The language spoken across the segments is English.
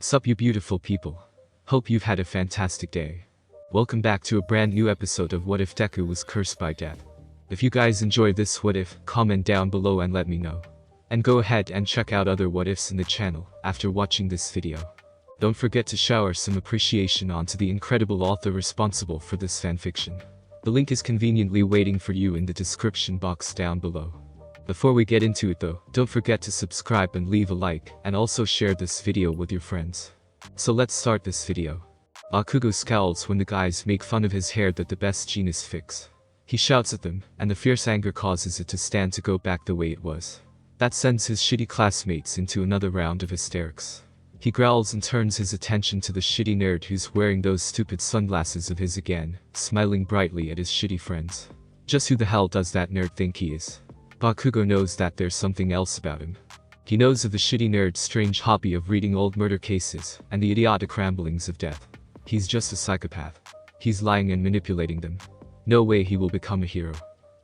Sup you beautiful people. Hope you've had a fantastic day. Welcome back to a brand new episode of What If Deku Was Cursed by Death. If you guys enjoy this what if, comment down below and let me know. And go ahead and check out other what ifs in the channel after watching this video. Don't forget to shower some appreciation onto the incredible author responsible for this fanfiction. The link is conveniently waiting for you in the description box down below. Before we get into it though, don't forget to subscribe and leave a like, and also share this video with your friends. So let's start this video. Bakugo scowls when the guys make fun of his hair that the best genius fix. He shouts at them, and the fierce anger causes it to stand to go back the way it was. That sends his shitty classmates into another round of hysterics. He growls and turns his attention to the shitty nerd who's wearing those stupid sunglasses of his again, smiling brightly at his shitty friends. Just who the hell does that nerd think he is? Bakugo knows that there's something else about him. He knows of the shitty nerd's strange hobby of reading old murder cases and the idiotic ramblings of death. He's just a psychopath. He's lying and manipulating them. No way he will become a hero.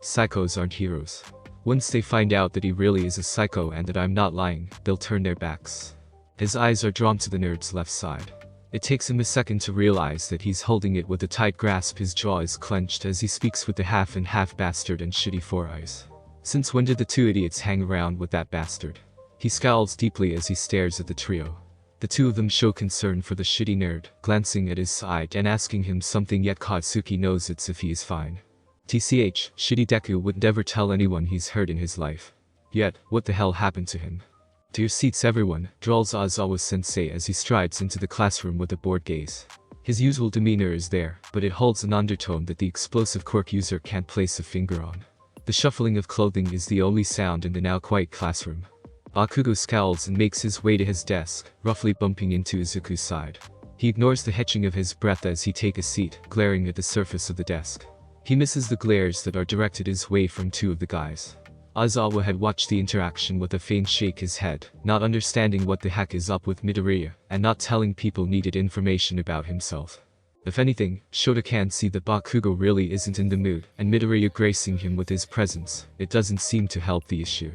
Psychos aren't heroes. Once they find out that he really is a psycho and that I'm not lying, they'll turn their backs. His eyes are drawn to the nerd's left side. It takes him a second to realize that he's holding it with a tight grasp. His jaw is clenched as he speaks with the half and half bastard and shitty four eyes. Since when did the two idiots hang around with that bastard? He scowls deeply as he stares at the trio. The two of them show concern for the shitty nerd, glancing at his side and asking him something, yet Katsuki knows it's if he is fine. TCH, shitty Deku would never tell anyone he's hurt in his life. Yet, what the hell happened to him? To your seats everyone, drawls Aizawa-sensei as he strides into the classroom with a bored gaze. His usual demeanor is there, but it holds an undertone that the explosive quirk user can't place a finger on. The shuffling of clothing is the only sound in the now quiet classroom. Bakugo scowls and makes his way to his desk, roughly bumping into Izuku's side. He ignores the hitching of his breath as he takes a seat, glaring at the surface of the desk. He misses the glares that are directed his way from two of the guys. Aizawa had watched the interaction with a faint shake his head, not understanding what the heck is up with Midoriya, and not telling people needed information about himself. If anything, Shota can see that Bakugo really isn't in the mood, and Midoriya gracing him with his presence, it doesn't seem to help the issue.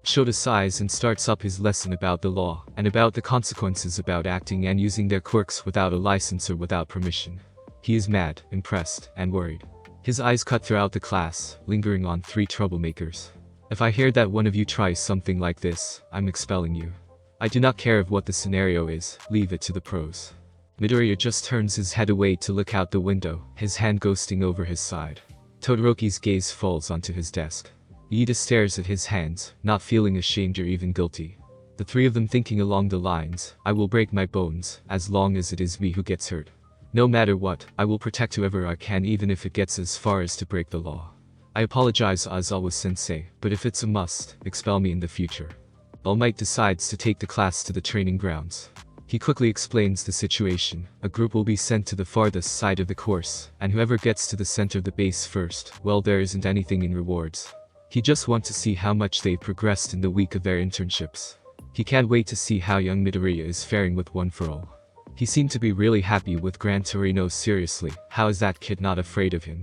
Shota sighs and starts up his lesson about the law, and about the consequences about acting and using their quirks without a license or without permission. He is mad, impressed, and worried. His eyes cut throughout the class, lingering on three troublemakers. If I hear that one of you tries something like this, I'm expelling you. I do not care of what the scenario is, leave it to the pros. Midoriya just turns his head away to look out the window, his hand ghosting over his side. Todoroki's gaze falls onto his desk. Iida stares at his hands, not feeling ashamed or even guilty. The three of them thinking along the lines, I will break my bones, as long as it is me who gets hurt. No matter what, I will protect whoever I can even if it gets as far as to break the law. I apologize Aizawa-sensei, but if it's a must, expel me in the future. All Might decides to take the class to the training grounds. He quickly explains the situation. A group will be sent to the farthest side of the course, and whoever gets to the center of the base first, well, there isn't anything in rewards. He just wants to see how much they've progressed in the week of their internships. He can't wait to see how young Midoriya is faring with One for All. He seemed to be really happy with Gran Torino. Seriously, how is that kid not afraid of him?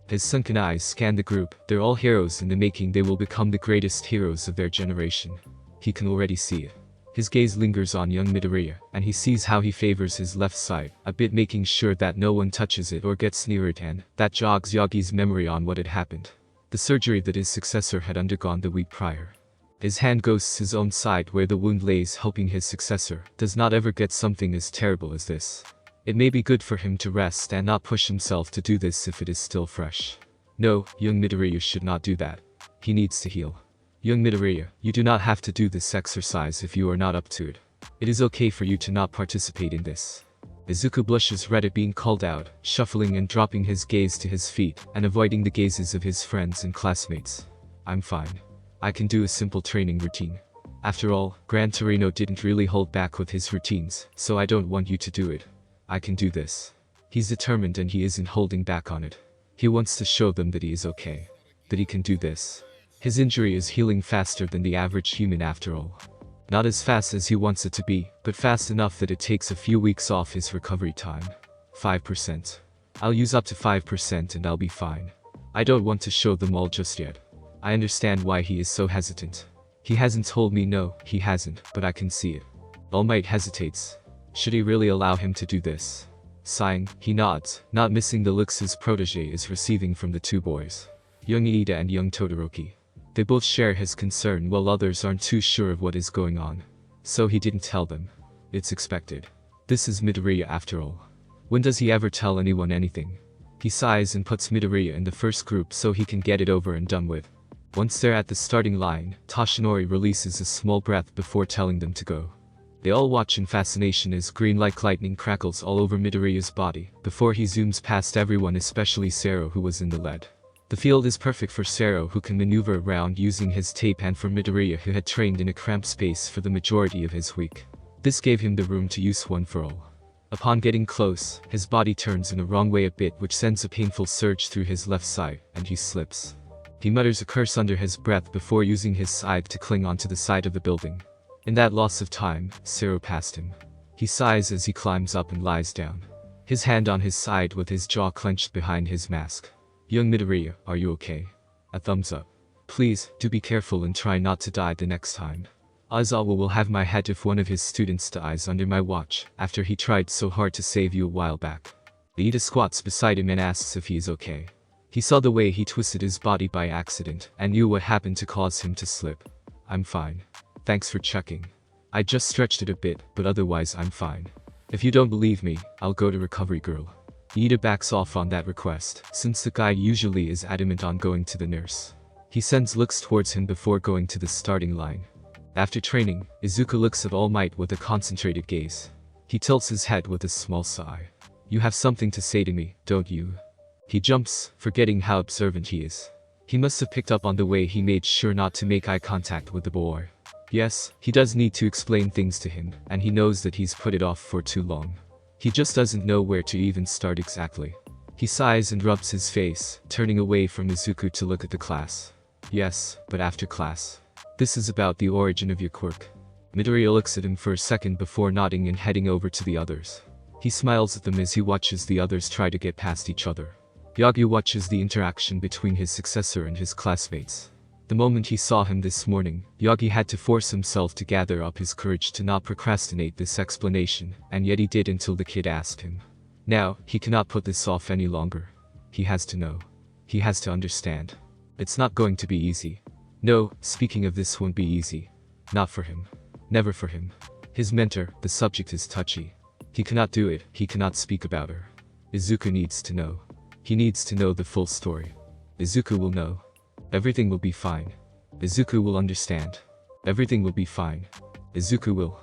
His sunken eyes scan the group. They're all heroes in the making. They will become the greatest heroes of their generation. He can already see it. His gaze lingers on young Midoriya, and he sees how he favors his left side, a bit making sure that no one touches it or gets near it, and that jogs Yagi's memory on what had happened. The surgery that his successor had undergone the week prior. His hand ghosts his own side where the wound lays, hoping his successor does not ever get something as terrible as this. It may be good for him to rest and not push himself to do this if it is still fresh. No, young Midoriya should not do that. He needs to heal. Young Midoriya, you do not have to do this exercise if you are not up to it. It is okay for you to not participate in this. Izuku blushes red at being called out, shuffling and dropping his gaze to his feet, and avoiding the gazes of his friends and classmates. I'm fine. I can do a simple training routine. After all, Gran Torino didn't really hold back with his routines, so I don't want you to do it. I can do this. He's determined and he isn't holding back on it. He wants to show them that he is okay. That he can do this. His injury is healing faster than the average human after all. Not as fast as he wants it to be, but fast enough that it takes a few weeks off his recovery time. 5%. I'll use up to 5% and I'll be fine. I don't want to show them all just yet. I understand why he is so hesitant. He hasn't told me no, he hasn't, but I can see it. All Might hesitates. Should he really allow him to do this? Sighing, he nods, not missing the looks his protege is receiving from the two boys. Young Iida and young Todoroki. They both share his concern while others aren't too sure of what is going on. So he didn't tell them. It's expected. This is Midoriya after all. When does he ever tell anyone anything? He sighs and puts Midoriya in the first group so he can get it over and done with. Once they're at the starting line, Toshinori releases a small breath before telling them to go. They all watch in fascination as green-like lightning crackles all over Midoriya's body, before he zooms past everyone, especially Sero, who was in the lead. The field is perfect for Sero, who can maneuver around using his tape, and for Midoriya, who had trained in a cramped space for the majority of his week. This gave him the room to use one for all. Upon getting close, his body turns in a wrong way a bit, which sends a painful surge through his left side, and he slips. He mutters a curse under his breath before using his scythe to cling onto the side of the building. In that loss of time, Sero passed him. He sighs as he climbs up and lies down. His hand on his side with his jaw clenched behind his mask. Young Midoriya, are you okay? A thumbs up. Please, do be careful and try not to die the next time. Aizawa will have my head if one of his students dies under my watch, after he tried so hard to save you a while back. Iida squats beside him and asks if he is okay. He saw the way he twisted his body by accident, and knew what happened to cause him to slip. I'm fine. Thanks for checking. I just stretched it a bit, but otherwise I'm fine. If you don't believe me, I'll go to Recovery Girl. Iida backs off on that request, since the guy usually is adamant on going to the nurse. He sends looks towards him before going to the starting line. After training, Izuku looks at All Might with a concentrated gaze. He tilts his head with a small sigh. You have something to say to me, don't you? He jumps, forgetting how observant he is. He must have picked up on the way he made sure not to make eye contact with the boy. Yes, he does need to explain things to him, and he knows that he's put it off for too long. He just doesn't know where to even start exactly. He sighs and rubs his face, turning away from Izuku to look at the class. Yes, but after class. This is about the origin of your quirk. Midoriya looks at him for a second before nodding and heading over to the others. He smiles at them as he watches the others try to get past each other. Yagi watches the interaction between his successor and his classmates. The moment he saw him this morning, Yagi had to force himself to gather up his courage to not procrastinate this explanation, and yet he did until the kid asked him. Now, he cannot put this off any longer. He has to know. He has to understand. It's not going to be easy. No, speaking of, this won't be easy. Not for him. Never for him. His mentor, the subject is touchy. He cannot do it, he cannot speak about her. Izuku needs to know. He needs to know the full story. Izuku will know. Everything will be fine. Izuku will understand. Everything will be fine. Izuku will.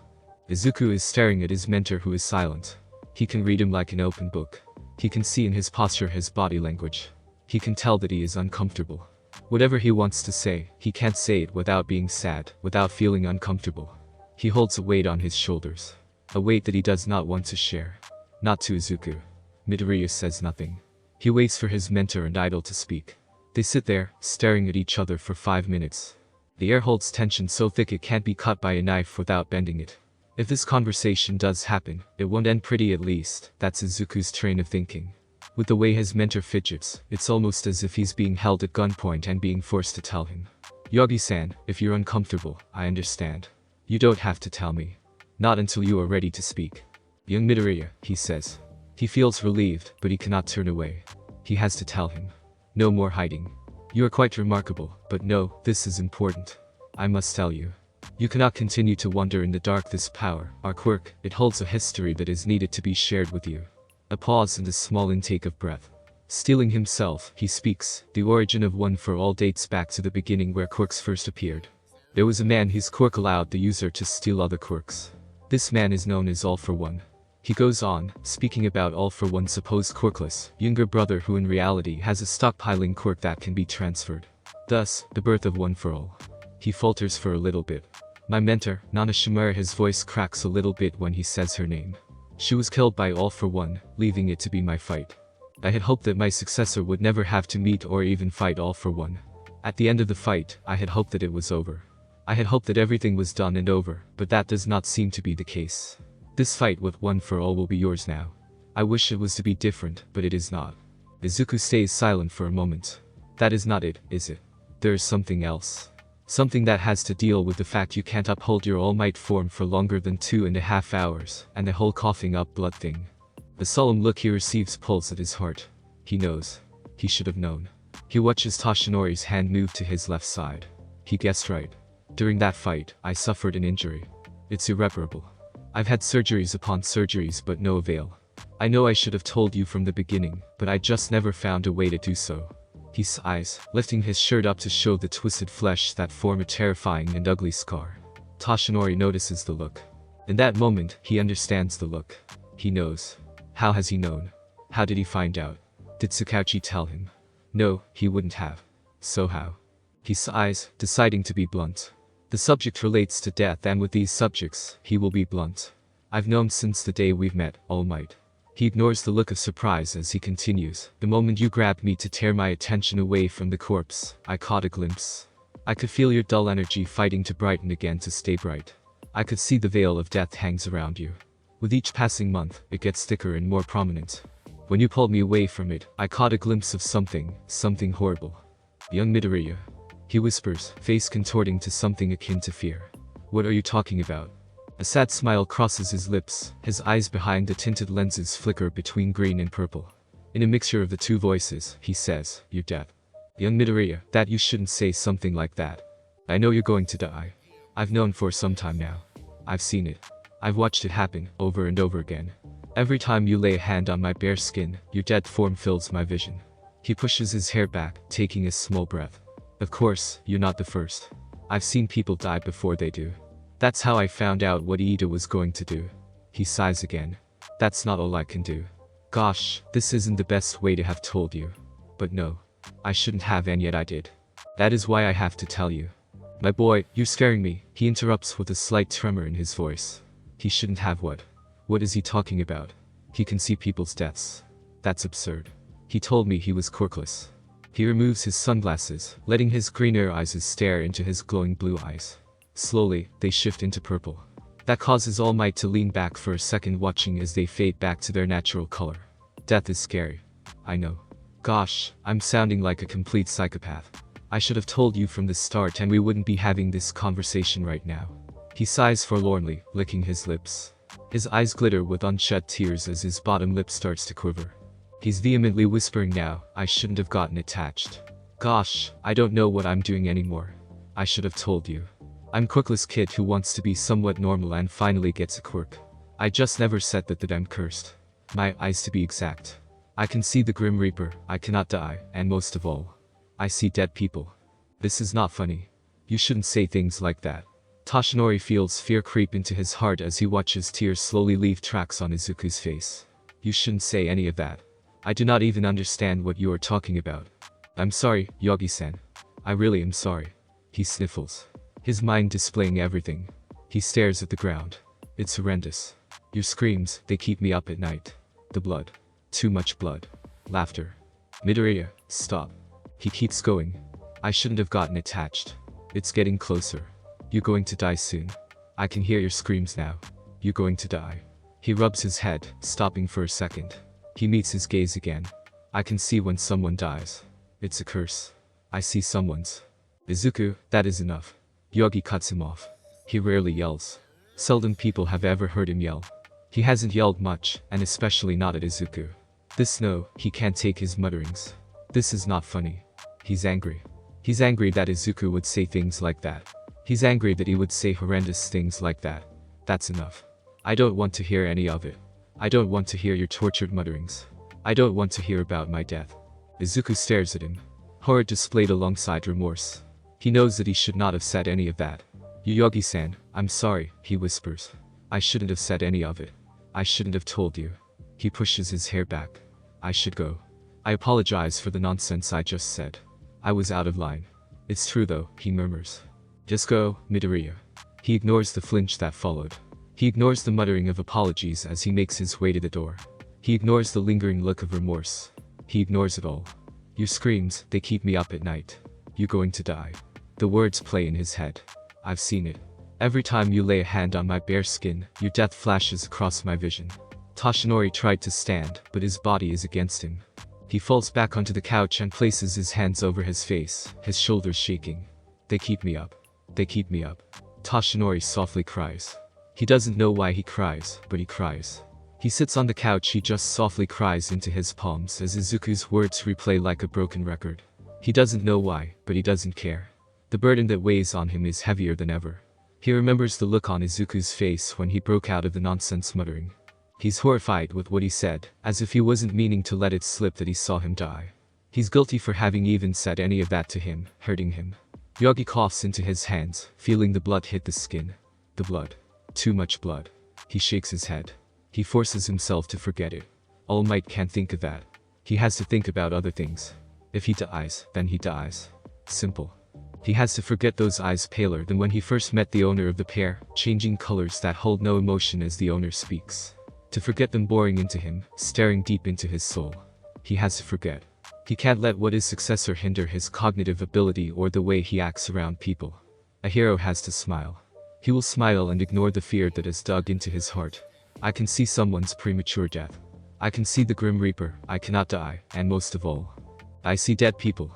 Izuku is staring at his mentor, who is silent. He can read him like an open book. He can see in his posture, his body language. He can tell that he is uncomfortable. Whatever he wants to say, he can't say it without being sad, without feeling uncomfortable. He holds a weight on his shoulders. A weight that he does not want to share. Not to Izuku. Midoriya says nothing. He waits for his mentor and idol to speak. They sit there, staring at each other for 5 minutes. The air holds tension so thick it can't be cut by a knife without bending it. If this conversation does happen, it won't end pretty, at least. That's Izuku's train of thinking. With the way his mentor fidgets, it's almost as if he's being held at gunpoint and being forced to tell him. Yagi-san, if you're uncomfortable, I understand. You don't have to tell me. Not until you are ready to speak. Young Midoriya, he says. He feels relieved, but he cannot turn away. He has to tell him. No more hiding. You are quite remarkable, but no, this is important. I must tell you. You cannot continue to wander in the dark. This power, our quirk, it holds a history that is needed to be shared with you. A pause and a small intake of breath. Steeling himself, he speaks. The origin of One for All dates back to the beginning where quirks first appeared. There was a man whose quirk allowed the user to steal other quirks. This man is known as All for One. He goes on, speaking about All for One's supposed quirkless younger brother, who in reality has a stockpiling quirk that can be transferred. Thus, the birth of One for All. He falters for a little bit. My mentor, Nana Shimura, his voice cracks a little bit when he says her name. She was killed by All for One, leaving it to be my fight. I had hoped that my successor would never have to meet or even fight All for One. At the end of the fight, I had hoped that it was over. I had hoped that everything was done and over, but that does not seem to be the case. This fight with One for All will be yours now. I wish it was to be different, but it is not. Izuku stays silent for a moment. That is not it, is it? There is something else. Something that has to deal with the fact you can't uphold your All Might form for longer than 2.5 hours, and the whole coughing up blood thing. The solemn look he receives pulls at his heart. He knows. He should have known. He watches Toshinori's hand move to his left side. He guessed right. During that fight, I suffered an injury. It's irreparable. I've had surgeries upon surgeries but no avail. I know I should have told you from the beginning, but I just never found a way to do so. He sighs, lifting his shirt up to show the twisted flesh that form a terrifying and ugly scar. Toshinori notices the look. In that moment, he understands the look. He knows. How has he known? How did he find out? Did Tsukauchi tell him? No, he wouldn't have. So how? He sighs, deciding to be blunt. The subject relates to death, and with these subjects, he will be blunt. I've known since the day we've met, All Might. He ignores the look of surprise as he continues. The moment you grabbed me to tear my attention away from the corpse, I caught a glimpse. I could feel your dull energy fighting to brighten again to stay bright. I could see the veil of death hangs around you. With each passing month, it gets thicker and more prominent. When you pulled me away from it, I caught a glimpse of something horrible. Young Midoriya. He whispers, face contorting to something akin to fear. What are you talking about? A sad smile crosses his lips, his eyes behind the tinted lenses flicker between green and purple. In a mixture of the two voices, he says, you're dead. Young Midoriya, that you shouldn't say something like that. I know you're going to die. I've known for some time now. I've seen it. I've watched it happen, over and over again. Every time you lay a hand on my bare skin, your dead form fills my vision. He pushes his hair back, taking a small breath. Of course, you're not the first. I've seen people die before they do. That's how I found out what Iida was going to do. He sighs again. That's not all I can do. Gosh, this isn't the best way to have told you. But no. I shouldn't have, and yet I did. That is why I have to tell you. My boy, you're scaring me, he interrupts with a slight tremor in his voice. He shouldn't have what? What is he talking about? He can see people's deaths. That's absurd. He told me he was quirkless. He removes his sunglasses, letting his greener eyes stare into his glowing blue eyes. Slowly, they shift into purple. That causes All Might to lean back for a second, watching as they fade back to their natural color. Death is scary. I know. Gosh, I'm sounding like a complete psychopath. I should have told you from the start and we wouldn't be having this conversation right now. He sighs forlornly, licking his lips. His eyes glitter with unshed tears as his bottom lip starts to quiver. He's vehemently whispering now, I shouldn't have gotten attached. Gosh, I don't know what I'm doing anymore. I should have told you. I'm quirkless kid who wants to be somewhat normal and finally gets a quirk. I just never said that I'm cursed. My eyes to be exact. I can see the Grim Reaper, I cannot die, and most of all, I see dead people. This is not funny. You shouldn't say things like that. Toshinori feels fear creep into his heart as he watches tears slowly leave tracks on Izuku's face. You shouldn't say any of that. I do not even understand what you are talking about. I'm sorry, Yogi-san. I really am sorry. He sniffles. His mind displaying everything. He stares at the ground. It's horrendous. Your screams, they keep me up at night. The blood. Too much blood. Laughter. Midoriya, stop. He keeps going. I shouldn't have gotten attached. It's getting closer. You're going to die soon. I can hear your screams now. You're going to die. He rubs his head, stopping for a second. He meets his gaze again. I can see when someone dies. It's a curse. I see someone's. Izuku, that is enough. Yogi cuts him off. He rarely yells. Seldom people have ever heard him yell. He hasn't yelled much, and especially not at Izuku. He can't take his mutterings. This is not funny. He's angry. He's angry that Izuku would say things like that. He's angry that he would say horrendous things like that. That's enough. I don't want to hear any of it. I don't want to hear your tortured mutterings. I don't want to hear about my death. Izuku stares at him. Horror displayed alongside remorse. He knows that he should not have said any of that. Yogi-san, I'm sorry, he whispers. I shouldn't have said any of it. I shouldn't have told you. He pushes his hair back. I should go. I apologize for the nonsense I just said. I was out of line. It's true though, he murmurs. Just go, Midoriya. He ignores the flinch that followed. He ignores the muttering of apologies as he makes his way to the door. He ignores the lingering look of remorse. He ignores it all. Your screams, they keep me up at night. You're going to die. The words play in his head. I've seen it. Every time you lay a hand on my bare skin, your death flashes across my vision. Toshinori tried to stand, but his body is against him. He falls back onto the couch and places his hands over his face, his shoulders shaking. They keep me up. They keep me up. Toshinori softly cries. He doesn't know why he cries, but he cries. He sits on the couch. He just softly cries into his palms as Izuku's words replay like a broken record. He doesn't know why, but he doesn't care. The burden that weighs on him is heavier than ever. He remembers the look on Izuku's face when he broke out of the nonsense muttering. He's horrified with what he said, as if he wasn't meaning to let it slip that he saw him die. He's guilty for having even said any of that to him, hurting him. Yagi coughs into his hands, feeling the blood hit the skin. The blood. Too much blood. He shakes his head. He forces himself to forget it. All Might can't think of that. He has to think about other things. If he dies, then he dies. Simple. He has to forget those eyes paler than when he first met the owner of the pair, changing colors that hold no emotion as the owner speaks. To forget them boring into him, staring deep into his soul. He has to forget. He can't let what his successor hinder his cognitive ability or the way he acts around people. A hero has to smile. He will smile and ignore the fear that has dug into his heart. I can see someone's premature death. I can see the Grim Reaper. I cannot die, and most of all, I see dead people.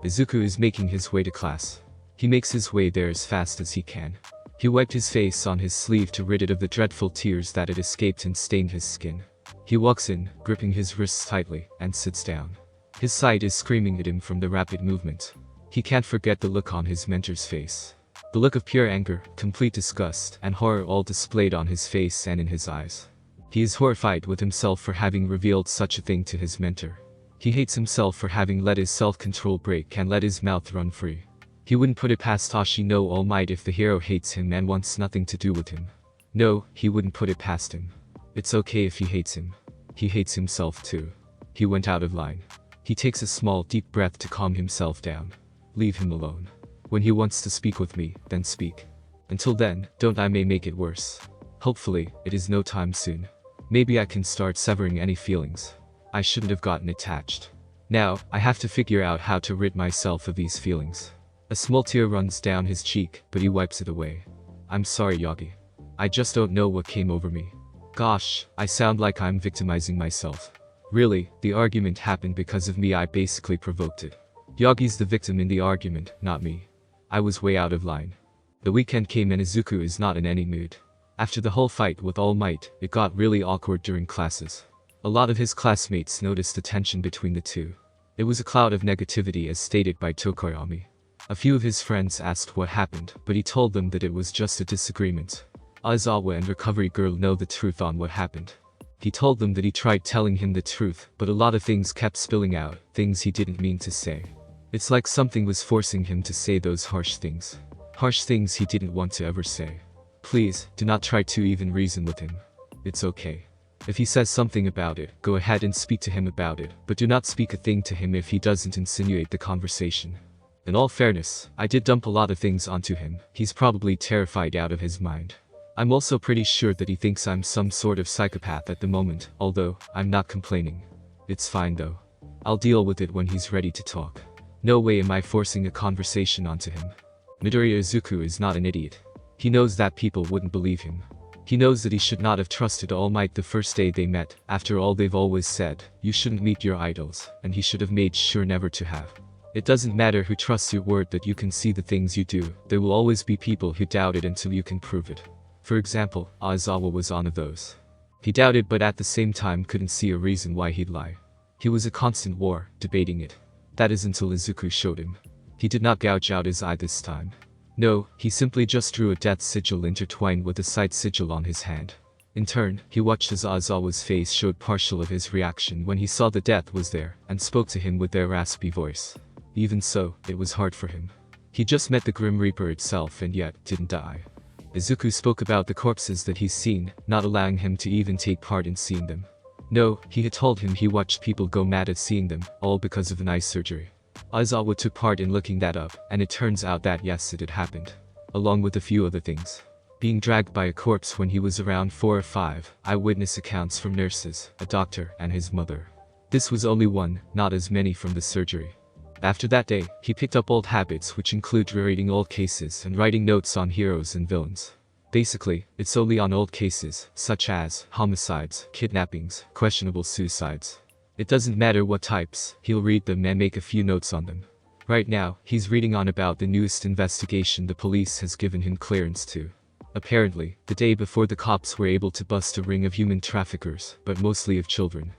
Izuku is making his way to class. He makes his way there as fast as he can. He wiped his face on his sleeve to rid it of the dreadful tears that had escaped and stained his skin. He walks in, gripping his wrists tightly, and sits down. His sight is screaming at him from the rapid movement. He can't forget the look on his mentor's face. The look of pure anger, complete disgust, and horror all displayed on his face and in his eyes. He is horrified with himself for having revealed such a thing to his mentor. He hates himself for having let his self-control break and let his mouth run free. He wouldn't put it past Toshi All Might if the hero hates him and wants nothing to do with him. No, he wouldn't put it past him. It's okay if he hates him. He hates himself too. He went out of line. He takes a small deep breath to calm himself down. Leave him alone. When he wants to speak with me, then speak. Until then, don't I may make it worse. Hopefully, it is no time soon. Maybe I can start severing any feelings. I shouldn't have gotten attached. Now, I have to figure out how to rid myself of these feelings. A small tear runs down his cheek, but he wipes it away. I'm sorry, Yagi. I just don't know what came over me. Gosh, I sound like I'm victimizing myself. Really, the argument happened because of me. I basically provoked it. Yagi's the victim in the argument, not me. I was way out of line. The weekend came and Izuku is not in any mood. After the whole fight with All Might, it got really awkward during classes. A lot of his classmates noticed the tension between the two. It was a cloud of negativity as stated by Tokoyami. A few of his friends asked what happened, but he told them that it was just a disagreement. Aizawa and Recovery Girl know the truth on what happened. He told them that he tried telling him the truth, but a lot of things kept spilling out, things he didn't mean to say. It's like something was forcing him to say those harsh things. Harsh things he didn't want to ever say. Please, do not try to even reason with him. It's okay. If he says something about it, go ahead and speak to him about it, but do not speak a thing to him if he doesn't insinuate the conversation. In all fairness, I did dump a lot of things onto him. He's probably terrified out of his mind. I'm also pretty sure that he thinks I'm some sort of psychopath at the moment, although, I'm not complaining. It's fine though. I'll deal with it when he's ready to talk. No way am I forcing a conversation onto him. Midoriya Izuku is not an idiot. He knows that people wouldn't believe him. He knows that he should not have trusted All Might the first day they met. After all, they've always said, you shouldn't meet your idols, and he should have made sure never to have. It doesn't matter who trusts your word that you can see the things you do, there will always be people who doubt it until you can prove it. For example, Aizawa was one of those. He doubted but at the same time couldn't see a reason why he'd lie. He was a constant war, debating it. That is until Izuku showed him. He did not gouge out his eye this time. No, he simply just drew a death sigil intertwined with a sight sigil on his hand. In turn, he watched as Aizawa's face showed partial of his reaction when he saw the death was there, and spoke to him with their raspy voice. Even so, it was hard for him. He just met the Grim Reaper itself and yet, didn't die. Izuku spoke about the corpses that he's seen, not allowing him to even take part in seeing them. No, he had told him he watched people go mad at seeing them, all because of an eye surgery. Aizawa took part in looking that up, and it turns out that yes, it had happened. Along with a few other things. Being dragged by a corpse when he was around 4 or 5, eyewitness accounts from nurses, a doctor, and his mother. This was only one, not as many from the surgery. After that day, he picked up old habits which include rereading old cases and writing notes on heroes and villains. Basically, it's only on old cases, such as homicides, kidnappings, questionable suicides. It doesn't matter what types, he'll read them and make a few notes on them. Right now, he's reading on about the newest investigation the police has given him clearance to. Apparently, the day before the cops were able to bust a ring of human traffickers, but mostly of children.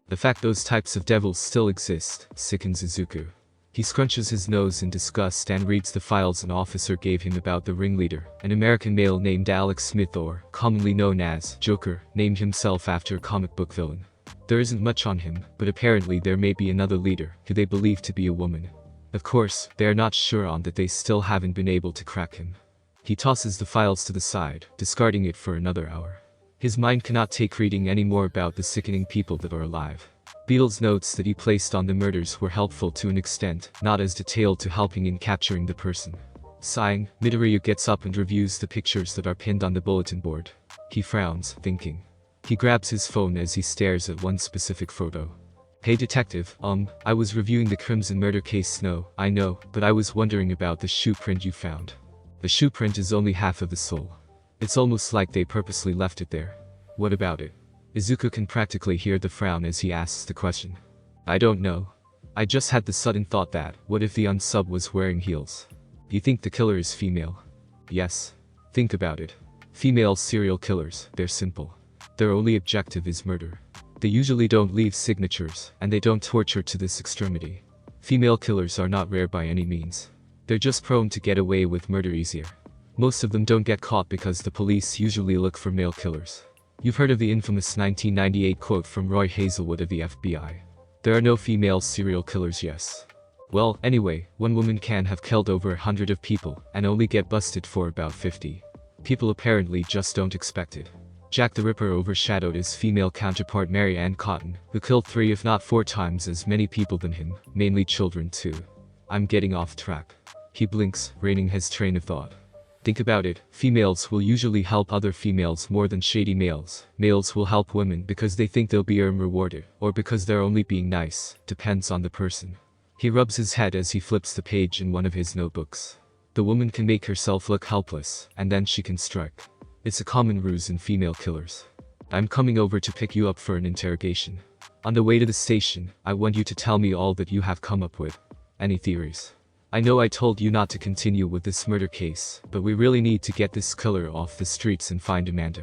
The fact those types of devils still exist sickens Izuku. He scrunches his nose in disgust and reads the files an officer gave him about the ringleader, an American male named Alex Smith, or commonly known as Joker, named himself after a comic book villain. There isn't much on him, but apparently there may be another leader, who they believe to be a woman. Of course, they are not sure on that. They still haven't been able to crack him. He tosses the files to the side, discarding it for another hour. His mind cannot take reading any more about the sickening people that are alive. Beetle's notes that he placed on the murders were helpful to an extent, not as detailed to helping in capturing the person. Sighing, Midoriya gets up and reviews the pictures that are pinned on the bulletin board. He frowns, thinking. He grabs his phone as he stares at one specific photo. Hey detective, I was reviewing the Crimson murder case. No, I know, but I was wondering about the shoe print you found. The shoe print is only half of the sole. It's almost like they purposely left it there. What about it? Izuku can practically hear the frown as he asks the question. I don't know. I just had the sudden thought that, what if the unsub was wearing heels? You think the killer is female? Yes. Think about it. Female serial killers, they're simple. Their only objective is murder. They usually don't leave signatures, and they don't torture to this extremity. Female killers are not rare by any means. They're just prone to get away with murder easier. Most of them don't get caught because the police usually look for male killers. You've heard of the infamous 1998 quote from Roy Hazelwood of the FBI. There are no female serial killers, yes. Well, anyway, one woman can have killed over 100 of people, and only get busted for about 50. People apparently just don't expect it. Jack the Ripper overshadowed his female counterpart Mary Ann Cotton, who killed 3 if not 4 times as many people than him, mainly children too. I'm getting off track. He blinks, reining his train of thought. Think about it, females will usually help other females more than shady males. Males will help women because they think they'll be rewarded, or because they're only being nice, depends on the person. He rubs his head as he flips the page in one of his notebooks. The woman can make herself look helpless, and then she can strike. It's a common ruse in female killers. I'm coming over to pick you up for an interrogation. On the way to the station, I want you to tell me all that you have come up with. Any theories? I know I told you not to continue with this murder case, but we really need to get this killer off the streets and find Amanda.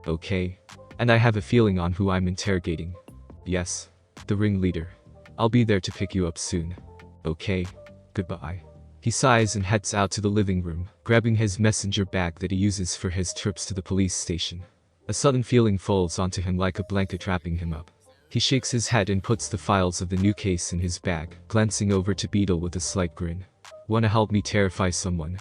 Okay? And I have a feeling on who I'm interrogating. Yes. The ringleader. I'll be there to pick you up soon. Okay. Goodbye. He sighs and heads out to the living room, grabbing his messenger bag that he uses for his trips to the police station. A sudden feeling falls onto him like a blanket wrapping him up. He shakes his head and puts the files of the new case in his bag, glancing over to Beetle with a slight grin. Wanna help me terrify someone?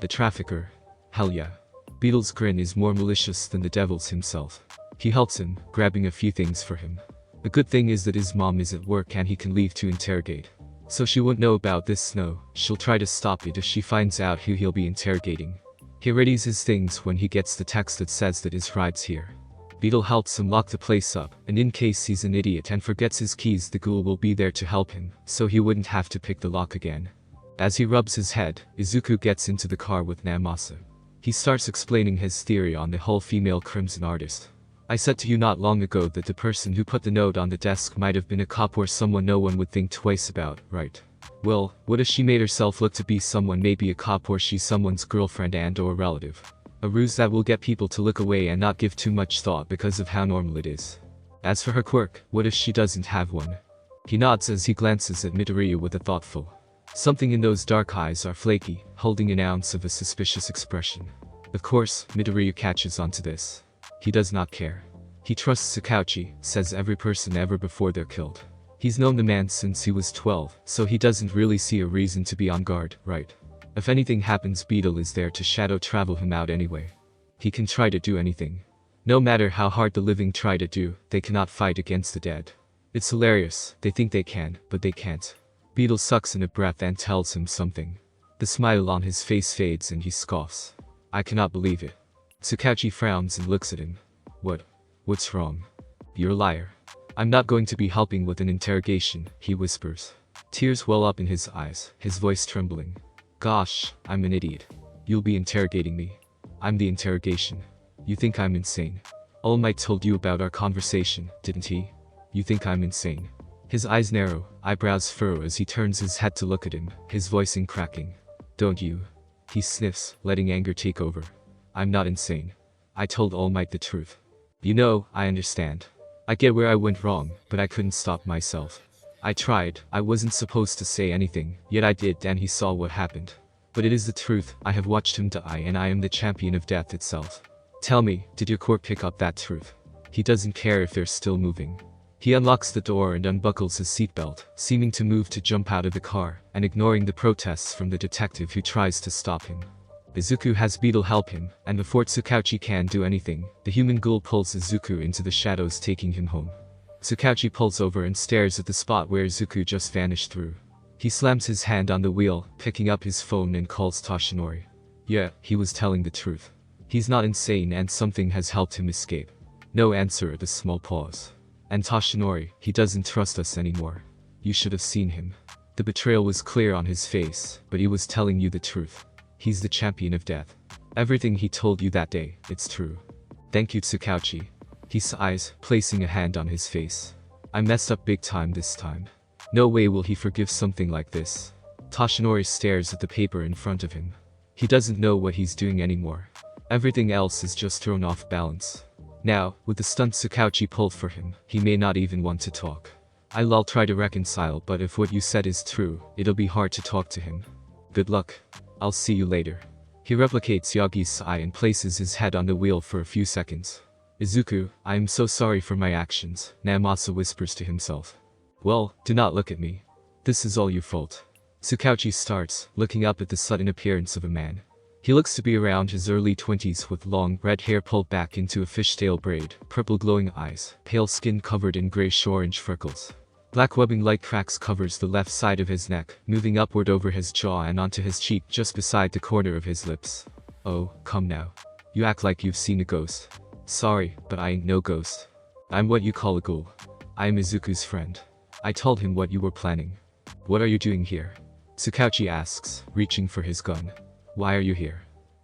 The trafficker? Hell yeah. Beetle's grin is more malicious than the devil's himself. He helps him, grabbing a few things for him. The good thing is that his mom is at work and he can leave to interrogate. So she won't know about this snow. She'll try to stop it if she finds out who he'll be interrogating. He readies his things when he gets the text that says that his ride's here. Beetle helps him lock the place up, and in case he's an idiot and forgets his keys, the ghoul will be there to help him, so he wouldn't have to pick the lock again. As he rubs his head, Izuku gets into the car with Namasa. He starts explaining his theory on the whole female crimson artist. I said to you not long ago that the person who put the note on the desk might have been a cop or someone no one would think twice about, right? Well, what if she made herself look to be someone, maybe a cop, or she's someone's girlfriend and or relative? A ruse that will get people to look away and not give too much thought because of how normal it is. As for her quirk, what if she doesn't have one? He nods as he glances at Midoriya with a thoughtful. Something in those dark eyes are flaky, holding an ounce of a suspicious expression. Of course, Midoriya catches onto this. He does not care. He trusts Sakauchi, says every person ever before they're killed. He's known the man since he was 12, so he doesn't really see a reason to be on guard, right? If anything happens, Beetle is there to shadow travel him out anyway. He can try to do anything. No matter how hard the living try to do, they cannot fight against the dead. It's hilarious, they think they can, but they can't. Beetle sucks in a breath and tells him something. The smile on his face fades and he scoffs. I cannot believe it. Sakauchi frowns and looks at him. What's wrong? You're a liar. I'm not going to be helping with an interrogation, he whispers. Tears well up in his eyes, his voice trembling. Gosh, I'm an idiot. You'll be interrogating me. I'm the interrogation. You think I'm insane? All Might told you about our conversation, didn't he? You think I'm insane? His eyes narrow, eyebrows furrow as he turns his head to look at him, his voice cracking. Don't you? He sniffs, letting anger take over. I'm not insane. I told All Might the truth. You know, I understand. I get where I went wrong, but I couldn't stop myself. I tried, I wasn't supposed to say anything, yet I did and he saw what happened. But it is the truth, I have watched him die and I am the champion of death itself. Tell me, did your core pick up that truth? He doesn't care if they're still moving. He unlocks the door and unbuckles his seatbelt, seeming to move to jump out of the car, and ignoring the protests from the detective who tries to stop him. Izuku has Beetle help him, and before Tsukauchi can do anything, the human ghoul pulls Izuku into the shadows, taking him home. Tsukauchi pulls over and stares at the spot where Izuku just vanished through. He slams his hand on the wheel, picking up his phone and calls Toshinori. Yeah, he was telling the truth. He's not insane and something has helped him escape. No answer at a small pause. And Toshinori, he doesn't trust us anymore. You should have seen him. The betrayal was clear on his face, but he was telling you the truth. He's the champion of death. Everything he told you that day, it's true. Thank you, Tsukauchi. He sighs, placing a hand on his face. I messed up big time this time. No way will he forgive something like this. Toshinori stares at the paper in front of him. He doesn't know what he's doing anymore. Everything else is just thrown off balance. Now, with the stunt Tsukauchi pulled for him, he may not even want to talk. I'll try to reconcile, but if what you said is true, it'll be hard to talk to him. Good luck. I'll see you later. He replicates Yagi's sigh and places his head on the wheel for a few seconds. Izuku, I am so sorry for my actions, Namasa whispers to himself. Well, do not look at me. This is all your fault. Tsukauchi starts, looking up at the sudden appearance of a man. He looks to be around his early 20s with long, red hair pulled back into a fishtail braid, purple glowing eyes, pale skin covered in grayish-orange freckles. Black webbing like cracks covers the left side of his neck, moving upward over his jaw and onto his cheek just beside the corner of his lips. Oh, come now. You act like you've seen a ghost. Sorry, but I ain't no ghost. I'm what you call a ghoul. I am Izuku's friend. I told him what you were planning. What are you doing here? Tsukauchi asks, reaching for his gun. Why are you here?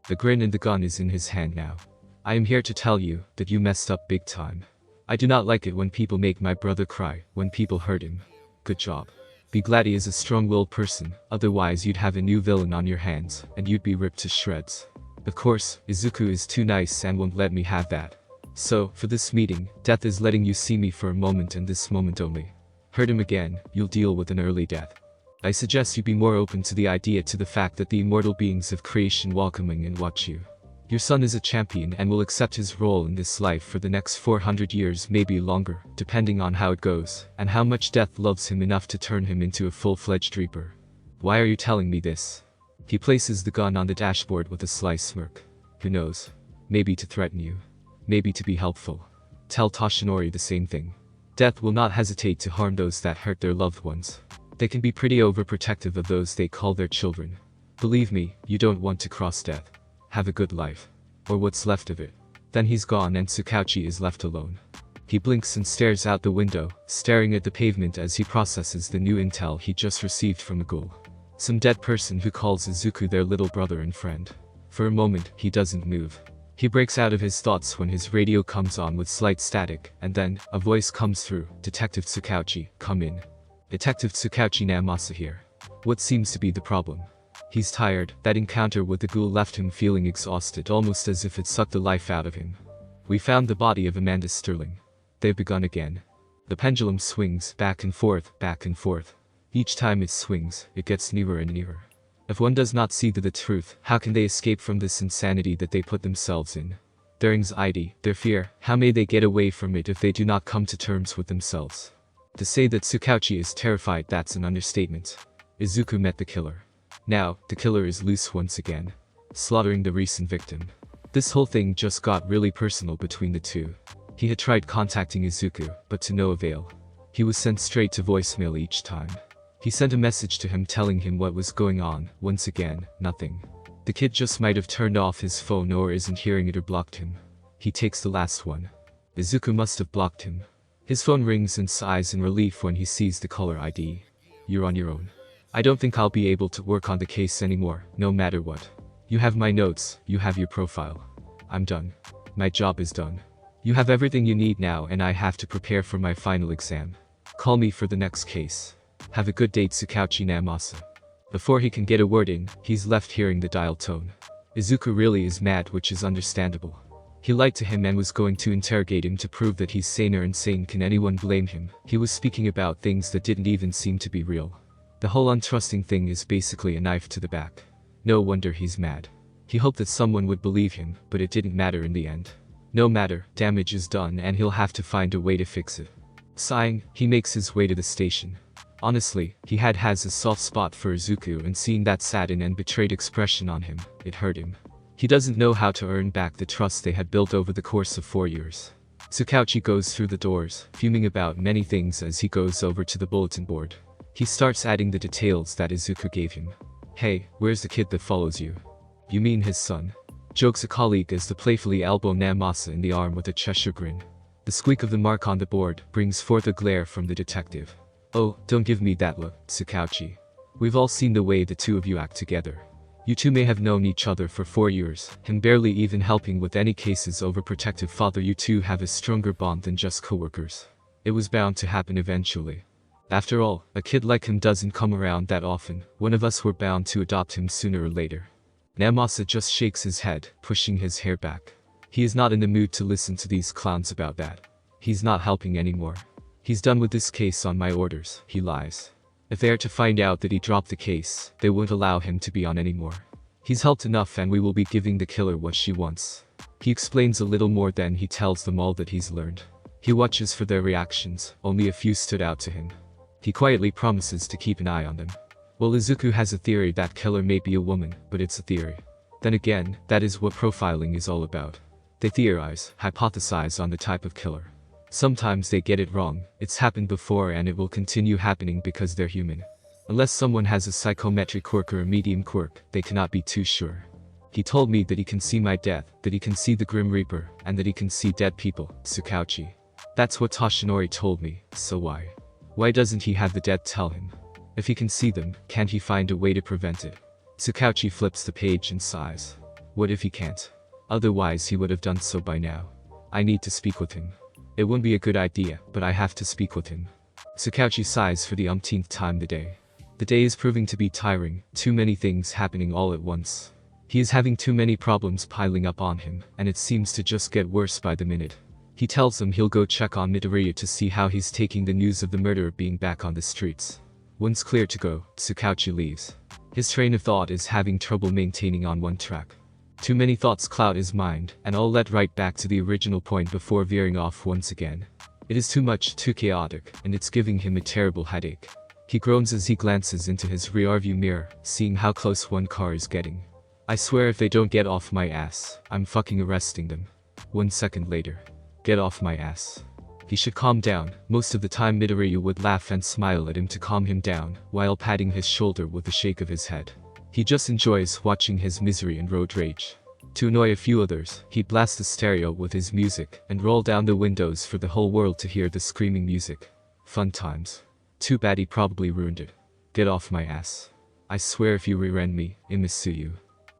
The grin and the gun is in his hand now. I am here to tell you that you messed up big time. I do not like it when people make my brother cry, when people hurt him. Good job. Be glad he is a strong-willed person, otherwise you'd have a new villain on your hands, and you'd be ripped to shreds. Of course, Izuku is too nice and won't let me have that. So, for this meeting, death is letting you see me for a moment and this moment only. Hurt him again, you'll deal with an early death. I suggest you be more open to the idea, to the fact that the immortal beings of creation welcoming and watch you. Your son is a champion and will accept his role in this life for the next 400 years, maybe longer, depending on how it goes, and how much death loves him enough to turn him into a full-fledged reaper. Why are you telling me this? He places the gun on the dashboard with a sly smirk. Who knows? Maybe to threaten you. Maybe to be helpful. Tell Toshinori the same thing. Death will not hesitate to harm those that hurt their loved ones. They can be pretty overprotective of those they call their children. Believe me, you don't want to cross death. Have a good life. Or what's left of it. Then he's gone and Tsukauchi is left alone. He blinks and stares out the window, staring at the pavement as he processes the new intel he just received from a ghoul. Some dead person who calls Izuku their little brother and friend. For a moment, he doesn't move. He breaks out of his thoughts when his radio comes on with slight static, and then, a voice comes through. Detective Tsukauchi, come in. Detective Tsukauchi, Namasa here. What seems to be the problem? He's tired. That encounter with the ghoul left him feeling exhausted, almost as if it sucked the life out of him. We found the body of Amanda Sterling. They've begun again. The pendulum swings back and forth, back and forth. Each time it swings, it gets nearer and nearer. If one does not see the truth, how can they escape from this insanity that they put themselves in? Their anxiety, their fear, how may they get away from it if they do not come to terms with themselves? To say that Tsukauchi is terrified, that's an understatement. Izuku met the killer. Now, the killer is loose once again, slaughtering the recent victim. This whole thing just got really personal between the two. He had tried contacting Izuku, but to no avail. He was sent straight to voicemail each time. He sent a message to him telling him what was going on. Once again, nothing. The kid just might have turned off his phone or isn't hearing it or blocked him. He takes the last one. Izuku must have blocked him. His phone rings and sighs in relief when he sees the caller ID. You're on your own. I don't think I'll be able to work on the case anymore, no matter what. You have my notes, you have your profile. I'm done. My job is done. You have everything you need now and I have to prepare for my final exam. Call me for the next case. Have a good date, Tsukauchi Namasa. Before he can get a word in, he's left hearing the dial tone. Izuku really is mad, which is understandable. He lied to him and was going to interrogate him to prove that he's sane or insane. Can anyone blame him? He was speaking about things that didn't even seem to be real. The whole untrusting thing is basically a knife to the back. No wonder he's mad. He hoped that someone would believe him, but it didn't matter in the end. No matter, damage is done and he'll have to find a way to fix it. Sighing, he makes his way to the station. Honestly, he has a soft spot for Izuku, and seeing that saddened and betrayed expression on him, it hurt him. He doesn't know how to earn back the trust they had built over the course of 4 years. Tsukauchi goes through the doors, fuming about many things as he goes over to the bulletin board. He starts adding the details that Izuku gave him. Hey, where's the kid that follows you? You mean his son? Jokes a colleague as the playfully elbow Namasa in the arm with a Cheshire grin. The squeak of the mark on the board brings forth a glare from the detective. Oh, don't give me that look, Tsukauchi. We've all seen the way the two of you act together. You two may have known each other for 4 years, him barely even helping with any cases over protective father. You two have a stronger bond than just co-workers. It was bound to happen eventually. After all, a kid like him doesn't come around that often. One of us were bound to adopt him sooner or later. Namasa just shakes his head, pushing his hair back. He is not in the mood to listen to these clowns about that. He's not helping anymore. He's done with this case on my orders, he lies. If they are to find out that he dropped the case, they won't allow him to be on anymore. He's helped enough and we will be giving the killer what she wants. He explains a little more, then he tells them all that he's learned. He watches for their reactions, only a few stood out to him. He quietly promises to keep an eye on them. Well, Izuku has a theory that killer may be a woman, but it's a theory. Then again, that is what profiling is all about. They theorize, hypothesize on the type of killer. Sometimes they get it wrong. It's happened before and it will continue happening because they're human. Unless someone has a psychometric quirk or a medium quirk, they cannot be too sure. He told me that he can see my death, that he can see the Grim Reaper, and that he can see dead people, Tsukauchi. That's what Toshinori told me, so why? Why doesn't he have the dead tell him? If he can see them, can't he find a way to prevent it? Tsukauchi flips the page and sighs. What if he can't? Otherwise he would have done so by now. I need to speak with him. It wouldn't be a good idea, but I have to speak with him. Tsukauchi sighs for the umpteenth time the day. The day is proving to be tiring, too many things happening all at once. He is having too many problems piling up on him, and it seems to just get worse by the minute. He tells them he'll go check on Midoriya to see how he's taking the news of the murderer being back on the streets. Once clear to go, Tsukauchi leaves. His train of thought is having trouble maintaining on one track. Too many thoughts cloud his mind, and all led right back to the original point before veering off once again. It is too much, too chaotic, and it's giving him a terrible headache. He groans as he glances into his rearview mirror, seeing how close one car is getting. I swear if they don't get off my ass, I'm fucking arresting them. 1 second later. Get off my ass. He should calm down. Most of the time Midoriya would laugh and smile at him to calm him down, while patting his shoulder with a shake of his head. He just enjoys watching his misery and road rage. To annoy a few others, he'd blast the stereo with his music, and roll down the windows for the whole world to hear the screaming music. Fun times. Too bad he probably ruined it. Get off my ass. I swear if you rear-end me, I miss you.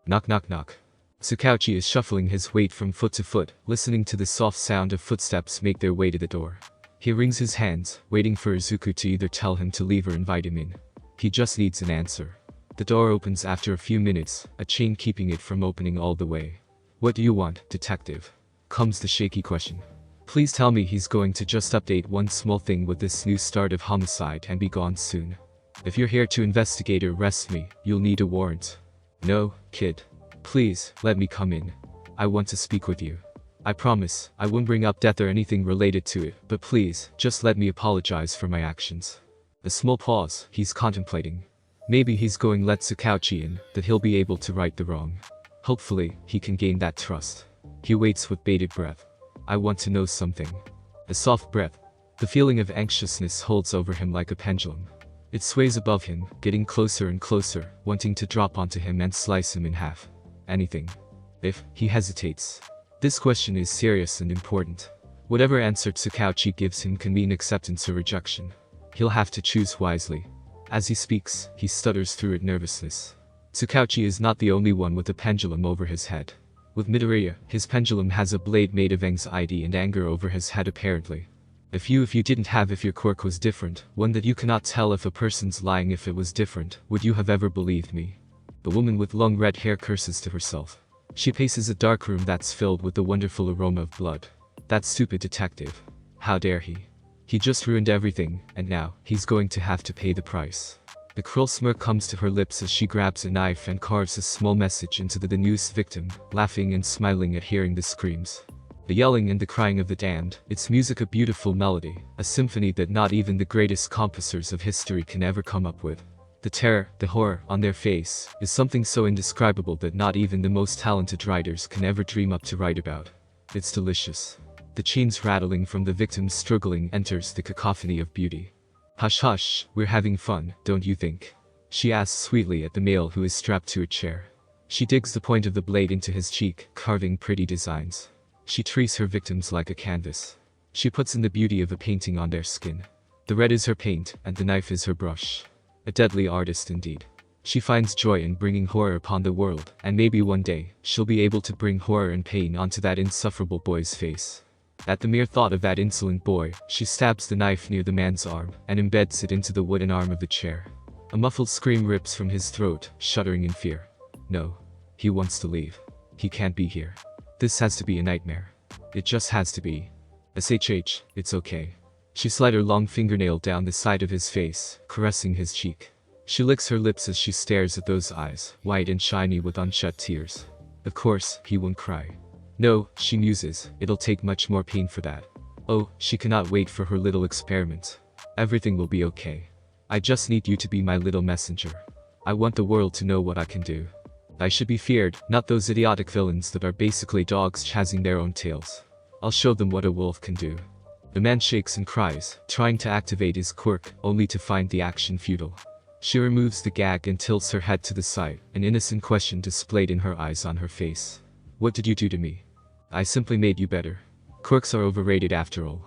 Knock knock knock. Tsukauchi is shuffling his weight from foot to foot, listening to the soft sound of footsteps make their way to the door. He wrings his hands, waiting for Izuku to either tell him to leave or invite him in. He just needs an answer. The door opens after a few minutes, a chain keeping it from opening all the way. What do you want, detective? Comes the shaky question. Please tell me he's going to just update one small thing with this new start of homicide and be gone soon. If you're here to investigate or arrest me, you'll need a warrant. No, kid. Please, let me come in. I want to speak with you. I promise, I won't bring up death or anything related to it, but please, just let me apologize for my actions. A small pause, he's contemplating. Maybe he's going to let Tsukauchi in, that he'll be able to right the wrong. Hopefully, he can gain that trust. He waits with bated breath. I want to know something. A soft breath. The feeling of anxiousness holds over him like a pendulum. It sways above him, getting closer and closer, wanting to drop onto him and slice him in half. Anything. If he hesitates. This question is serious and important. Whatever answer Tsukauchi gives him can mean acceptance or rejection. He'll have to choose wisely. As he speaks, he stutters through it nervousness. Tsukauchi is not the only one with a pendulum over his head. With Midoriya, his pendulum has a blade made of anxiety and anger over his head apparently. If you didn't have if your quirk was different, one that you cannot tell if a person's lying if it was different, would you have ever believed me? The woman with long red hair curses to herself. She paces a dark room that's filled with the wonderful aroma of blood. That stupid detective. How dare he? He just ruined everything, and now, he's going to have to pay the price. The cruel smirk comes to her lips as she grabs a knife and carves a small message into the newest victim, laughing and smiling at hearing the screams. The yelling and the crying of the damned, its music a beautiful melody, a symphony that not even the greatest composers of history can ever come up with. The terror, the horror, on their face, is something so indescribable that not even the most talented writers can ever dream up to write about. It's delicious. The chains rattling from the victims struggling enters the cacophony of beauty. Hush hush, we're having fun, don't you think? She asks sweetly at the male who is strapped to a chair. She digs the point of the blade into his cheek, carving pretty designs. She treats her victims like a canvas. She puts in the beauty of a painting on their skin. The red is her paint, and the knife is her brush. A deadly artist indeed. She finds joy in bringing horror upon the world, and maybe one day, she'll be able to bring horror and pain onto that insufferable boy's face. At the mere thought of that insolent boy, she stabs the knife near the man's arm, and embeds it into the wooden arm of the chair. A muffled scream rips from his throat, shuddering in fear. No. He wants to leave. He can't be here. This has to be a nightmare. It just has to be. SHH, it's okay. She slides her long fingernail down the side of his face, caressing his cheek. She licks her lips as she stares at those eyes, white and shiny with unshut tears. Of course, he won't cry. No, she muses, it'll take much more pain for that. Oh, she cannot wait for her little experiment. Everything will be okay. I just need you to be my little messenger. I want the world to know what I can do. I should be feared, not those idiotic villains that are basically dogs chasing their own tails. I'll show them what a wolf can do. The man shakes and cries, trying to activate his quirk, only to find the action futile. She removes the gag and tilts her head to the side, an innocent question displayed in her eyes on her face. What did you do to me? I simply made you better. Quirks are overrated after all.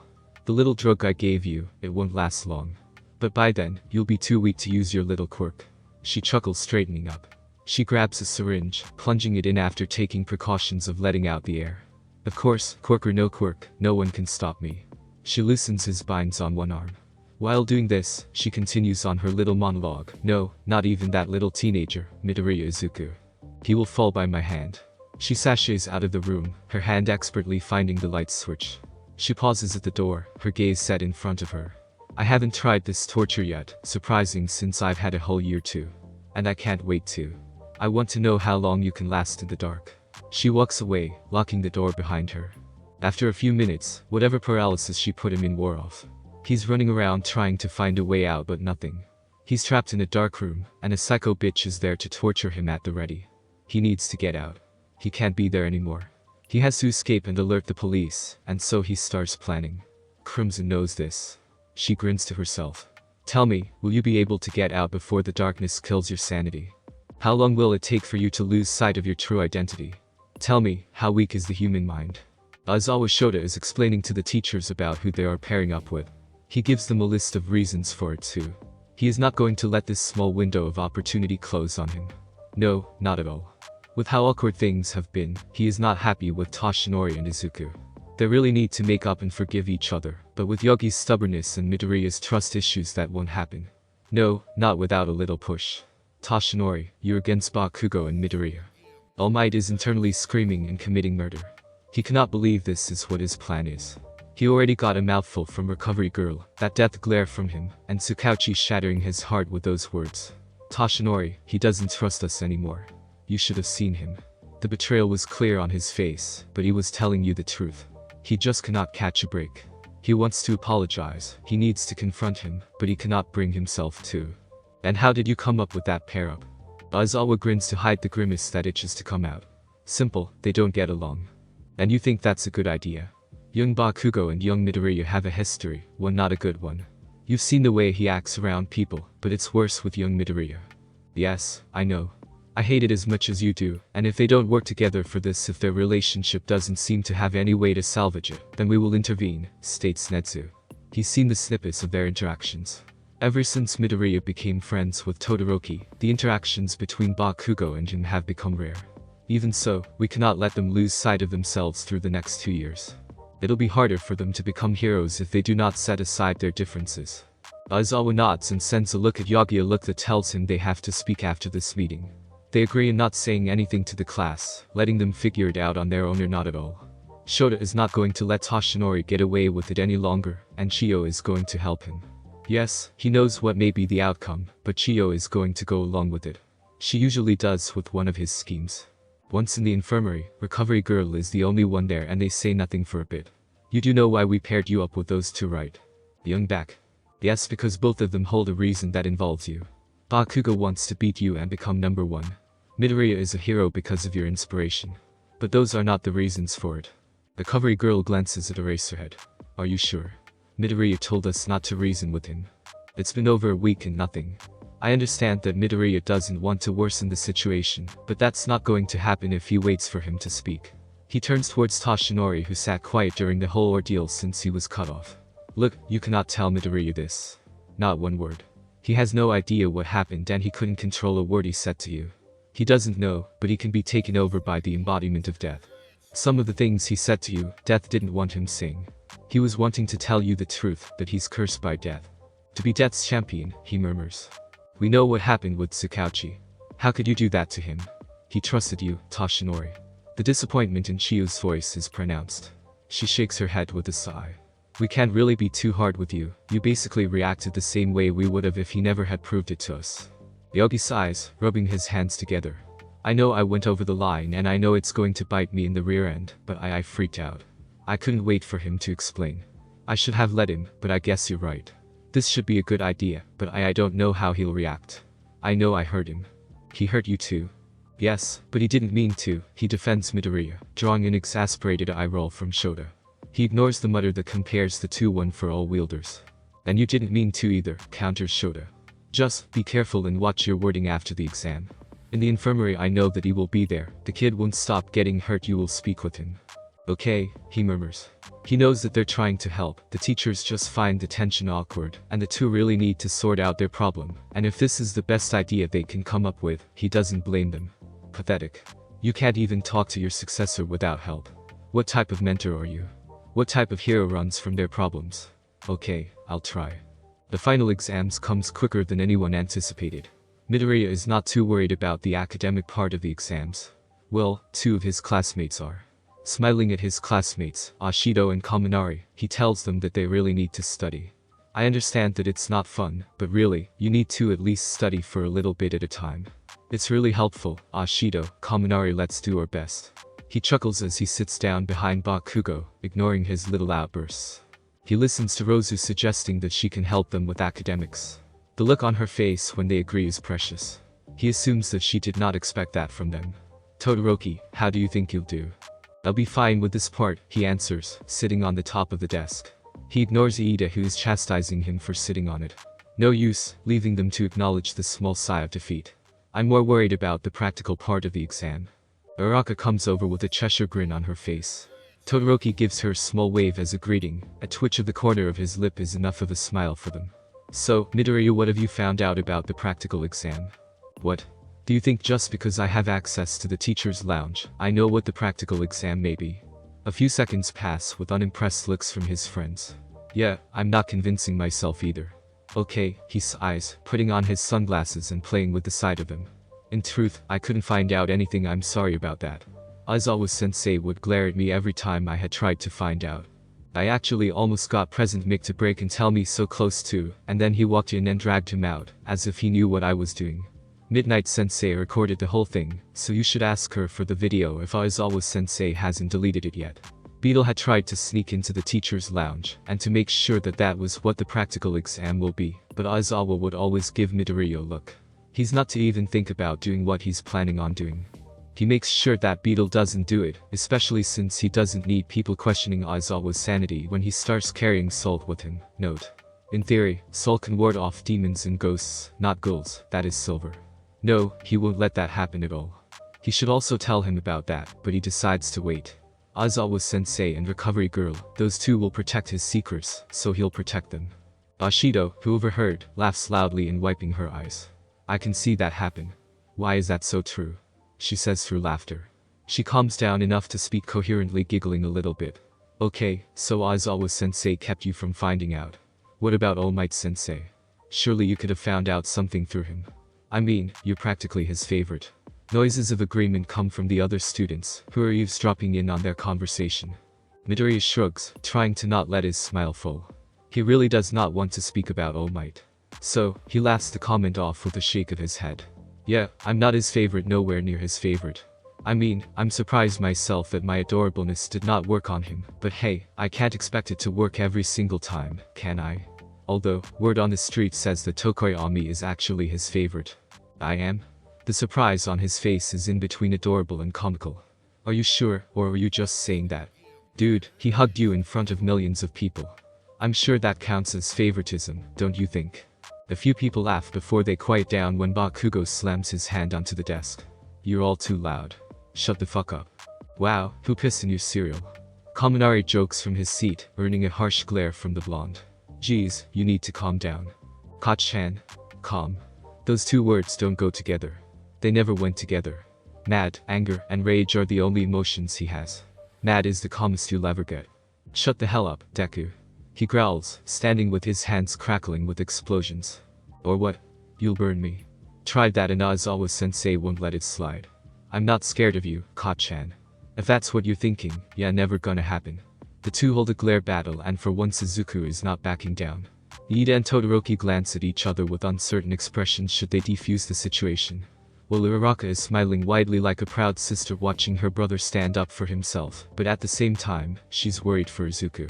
The little drug I gave you, it won't last long. But by then, you'll be too weak to use your little quirk. She chuckles, straightening up. She grabs a syringe, plunging it in after taking precautions of letting out the air. Of course, quirk or no quirk, no one can stop me. She loosens his binds on one arm. While doing this, she continues on her little monologue. No, not even that little teenager, Midoriya Izuku. He will fall by my hand. She sashays out of the room, her hand expertly finding the light switch. She pauses at the door, her gaze set in front of her. I haven't tried this torture yet, surprising since I've had a whole year to. And I can't wait to. I want to know how long you can last in the dark. She walks away, locking the door behind her. After a few minutes, whatever paralysis she put him in wore off. He's running around trying to find a way out but nothing. He's trapped in a dark room, and a psycho bitch is there to torture him at the ready. He needs to get out. He can't be there anymore. He has to escape and alert the police, and so he starts planning. Crimson knows this. She grins to herself. Tell me, will you be able to get out before the darkness kills your sanity? How long will it take for you to lose sight of your true identity? Tell me, how weak is the human mind? Aizawa Shota is explaining to the teachers about who they are pairing up with. He gives them a list of reasons for it too. He is not going to let this small window of opportunity close on him. No, not at all. With how awkward things have been, he is not happy with Toshinori and Izuku. They really need to make up and forgive each other, but with Yogi's stubbornness and Midoriya's trust issues that won't happen. No, not without a little push. Toshinori, you're against Bakugo and Midoriya. All Might is internally screaming and committing murder. He cannot believe this is what his plan is. He already got a mouthful from Recovery Girl, that death glare from him, and Tsukauchi shattering his heart with those words. Toshinori, he doesn't trust us anymore. You should have seen him. The betrayal was clear on his face, but he was telling you the truth. He just cannot catch a break. He wants to apologize, he needs to confront him, but he cannot bring himself to. And how did you come up with that pair-up? Aizawa grins to hide the grimace that itches to come out. Simple, they don't get along. And you think that's a good idea? Young Bakugo and young Midoriya have a history, one not a good one. You've seen the way he acts around people, but it's worse with young Midoriya. Yes, I know. I hate it as much as you do, and if they don't work together for this, if their relationship doesn't seem to have any way to salvage it, then we will intervene, states Netsu. He's seen the snippets of their interactions. Ever since Midoriya became friends with Todoroki, the interactions between Bakugo and him have become rare. Even so, we cannot let them lose sight of themselves through the next 2 years. It'll be harder for them to become heroes if they do not set aside their differences. Aizawa nods and sends a look at Yagi, a look that tells him they have to speak after this meeting. They agree in not saying anything to the class, letting them figure it out on their own or not at all. Shota is not going to let Toshinori get away with it any longer, and Chiyo is going to help him. Yes, he knows what may be the outcome, but Chiyo is going to go along with it. She usually does with one of his schemes. Once in the infirmary, Recovery Girl is the only one there and they say nothing for a bit. You do know why we paired you up with those two, right? Young back. Yes, because both of them hold a reason that involves you. Bakugo wants to beat you and become number 1. Midoriya is a hero because of your inspiration. But those are not the reasons for it. Recovery Girl glances at Eraserhead. Are you sure? Midoriya told us not to reason with him. It's been over a week and nothing. I understand that Midoriya doesn't want to worsen the situation, but that's not going to happen if he waits for him to speak. He turns towards Toshinori, who sat quiet during the whole ordeal since he was cut off. Look, you cannot tell Midoriya this. Not one word. He has no idea what happened and he couldn't control a word he said to you. He doesn't know, but he can be taken over by the embodiment of death. Some of the things he said to you, death didn't want him saying. He was wanting to tell you the truth, that he's cursed by death. To be death's champion, he murmurs. We know what happened with Tsukauchi. How could you do that to him? He trusted you, Toshinori. The disappointment in Chiyo's voice is pronounced. She shakes her head with a sigh. We can't really be too hard with you. You basically reacted the same way we would have if he never had proved it to us. Yogi sighs, rubbing his hands together. I know I went over the line and I know it's going to bite me in the rear end, but I freaked out. I couldn't wait for him to explain. I should have let him, but I guess you're right. This should be a good idea, but I don't know how he'll react. I know I hurt him. He hurt you too. Yes, but he didn't mean to, he defends Midoriya, drawing an exasperated eye roll from Shota. He ignores the mutter that compares the two one for all wielders. And you didn't mean to either, counters Shota. Just be careful and watch your wording after the exam. In the infirmary I know that he will be there, the kid won't stop getting hurt, you will speak with him. Okay, he murmurs. He knows that they're trying to help, the teachers just find the tension awkward, and the two really need to sort out their problem, and if this is the best idea they can come up with, he doesn't blame them. Pathetic. You can't even talk to your successor without help. What type of mentor are you? What type of hero runs from their problems? Okay, I'll try. The final exams comes quicker than anyone anticipated. Midoriya is not too worried about the academic part of the exams. Well, 2 of his classmates are. Smiling at his classmates, Ashido and Kaminari, he tells them that they really need to study. I understand that it's not fun, but really, you need to at least study for a little bit at a time. It's really helpful, Ashido, Kaminari, let's do our best. He chuckles as he sits down behind Bakugo, ignoring his little outbursts. He listens to Rozu suggesting that she can help them with academics. The look on her face when they agree is precious. He assumes that she did not expect that from them. Todoroki, how do you think you'll do? I'll be fine with this part, he answers, sitting on the top of the desk. He ignores Iida, who is chastising him for sitting on it. No use, leaving them to acknowledge the small sigh of defeat. I'm more worried about the practical part of the exam. Araka comes over with a Cheshire grin on her face. Todoroki gives her a small wave as a greeting, a twitch of the corner of his lip is enough of a smile for them. So, Midoriya, what have you found out about the practical exam? What? Do you think just because I have access to the teacher's lounge, I know what the practical exam may be? A few seconds pass with unimpressed looks from his friends. Yeah, I'm not convincing myself either. Okay, he sighs, putting on his sunglasses and playing with the side of them. In truth, I couldn't find out anything, I'm sorry about that. As always, Sensei would glare at me every time I had tried to find out. I actually almost got Present Mick to break and tell me so close to, and then he walked in and dragged him out, as if he knew what I was doing. Midnight Sensei recorded the whole thing, so you should ask her for the video if Aizawa Sensei hasn't deleted it yet. Beetle had tried to sneak into the teacher's lounge, and to make sure that that was what the practical exam will be, but Aizawa would always give Midoriya a look. He's not to even think about doing what he's planning on doing. He makes sure that Beetle doesn't do it, especially since he doesn't need people questioning Aizawa's sanity when he starts carrying salt with him. Note. In theory, salt can ward off demons and ghosts, not ghouls, that is silver. No, he won't let that happen at all. He should also tell him about that, but he decides to wait. Aizawa Sensei and Recovery Girl, those two will protect his secrets, so he'll protect them. Ashido, who overheard, laughs loudly and wiping her eyes. I can see that happen. Why is that so true? She says through laughter. She calms down enough to speak coherently, giggling a little bit. Okay, so Aizawa-sensei kept you from finding out. What about All Might-sensei? Surely you could have found out something through him. I mean, you're practically his favorite. Noises of agreement come from the other students, who are eavesdropping in on their conversation. Midoriya shrugs, trying to not let his smile fall. He really does not want to speak about All Might. So, he laughs the comment off with a shake of his head. Yeah, I'm not his favorite, nowhere near his favorite. I mean, I'm surprised myself that my adorableness did not work on him, but hey, I can't expect it to work every single time, can I? Although, word on the street says that Tokoyami is actually his favorite. I am? The surprise on his face is in between adorable and comical. Are you sure, or are you just saying that? Dude, he hugged you in front of millions of people. I'm sure that counts as favoritism, don't you think? A few people laugh before they quiet down when Bakugo slams his hand onto the desk. You're all too loud. Shut the fuck up. Wow, who pissed in your cereal? Kaminari jokes from his seat, earning a harsh glare from the blonde. Geez, you need to calm down. Koch-chan. Calm. Those two words don't go together. They never went together. Mad, anger, and rage are the only emotions he has. Mad is the calmest you'll ever get. Shut the hell up, Deku. He growls, standing with his hands crackling with explosions. Or what? You'll burn me. Tried that and Aizawa-sensei won't let it slide. I'm not scared of you, Koch-chan. If that's what you're thinking, yeah, never gonna happen. The two hold a glare battle and for once Izuku is not backing down. Iida and Todoroki glance at each other with uncertain expressions should they defuse the situation. While Uraraka is smiling widely like a proud sister watching her brother stand up for himself, but at the same time, she's worried for Izuku.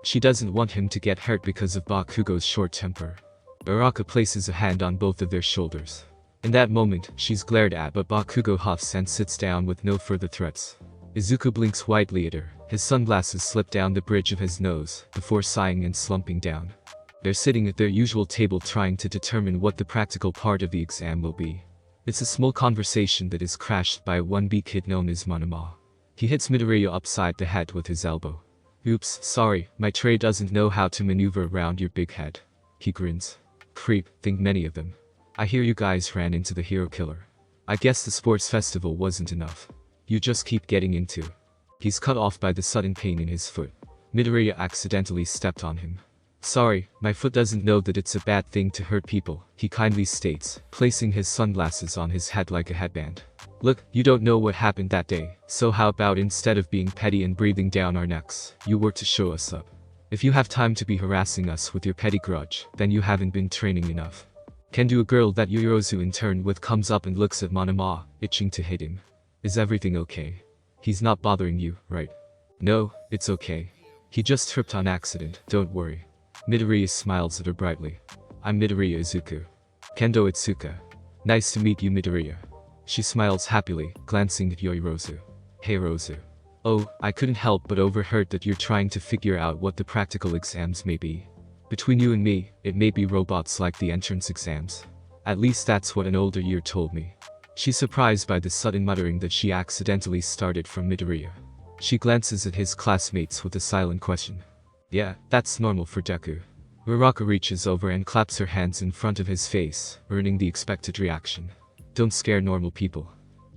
She doesn't want him to get hurt because of Bakugo's short temper. Uraraka places a hand on both of their shoulders. In that moment, she's glared at but Bakugo huffs and sits down with no further threats. Izuku blinks widely at her, his sunglasses slip down the bridge of his nose, before sighing and slumping down. They're sitting at their usual table trying to determine what the practical part of the exam will be. It's a small conversation that is crashed by a 1B kid known as Manama. He hits Midoriya upside the head with his elbow. Oops, sorry, my tray doesn't know how to maneuver around your big head. He grins. Creep, think many of them. I hear you guys ran into the hero killer. I guess the sports festival wasn't enough. You just keep getting into. He's cut off by the sudden pain in his foot. Midoriya accidentally stepped on him. Sorry, my foot doesn't know that it's a bad thing to hurt people, he kindly states, placing his sunglasses on his head like a headband. Look, you don't know what happened that day, so how about instead of being petty and breathing down our necks, you were to show us up. If you have time to be harassing us with your petty grudge, then you haven't been training enough. Kendo, a girl that Yorozu interned with, comes up and looks at Manama, itching to hit him. Is everything okay? He's not bothering you, right? No, it's okay. He just tripped on accident, don't worry. Midoriya smiles at her brightly. I'm Midoriya Izuku. Kendo Itsuka. Nice to meet you, Midoriya. She smiles happily, glancing at Yorozu. Hey Rozu. Oh, I couldn't help but overheard that you're trying to figure out what the practical exams may be. Between you and me, it may be robots like the entrance exams. At least that's what an older year told me. She's surprised by the sudden muttering that she accidentally started from Midoriya. She glances at his classmates with a silent question. Yeah, that's normal for Deku. Uraraka reaches over and claps her hands in front of his face, earning the expected reaction. Don't scare normal people.